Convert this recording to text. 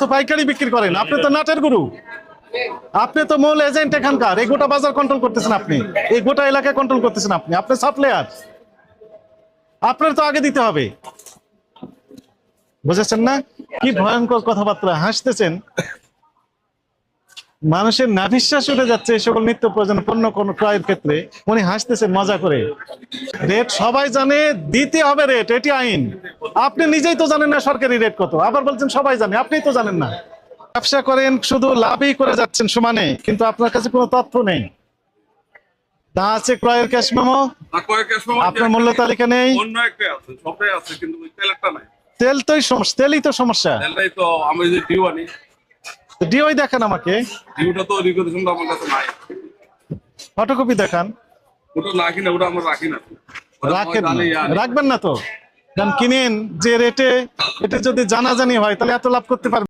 তো পাইকারি বিক্রি করেন, আপনি তো নাটের গুরু, আপনি তো মূল এজেন্ট এখানকার। এই গোটা বাজার কন্ট্রোল করতেছেন আপনি, এই গোটা এলাকা কন্ট্রোল করতেছেন আপনি, আপনি সাপ্লায়ার, আপনার তো আগে দিতে হবে। বুঝেছেন না? কি ভয়ঙ্কর কথাবার্তা, হাসতেছেন। মানুষের নাভিশ্বাস উঠে যাচ্ছে এই সকল নিত্য প্রয়োজনীয় পণ্য কোন ক্রয়ের ক্ষেত্রে, উনি হাসতেছেন মজা করে। রেট সবাই জানে, দিতে হবে রেট, এটি আইন। আপনি নিজেই তো জানেন না সরকারি রেট কত, আবার বলছেন সবাই জানে, আপনিই তো জানেন না। ব্যবসা করেন, শুধু লাভই করে যাচ্ছেন সমানে, কিন্তু আপনার কাছে কোনো তথ্য নেই। তা আছে ক্রয়ের ক্যাশ মেমো, আপনার মূল্য তালিকা নেই। তেল তোই সমস্যা, তেলই তো সমস্যা। ডিওই দেখান আমাকে, ফটোকপি দেখান। রাখেন, রাখবেন না তো, কারণ কিনেন যে রেটে, এটা যদি জানাজানি হয় তাহলে এত লাভ করতে পারবেন।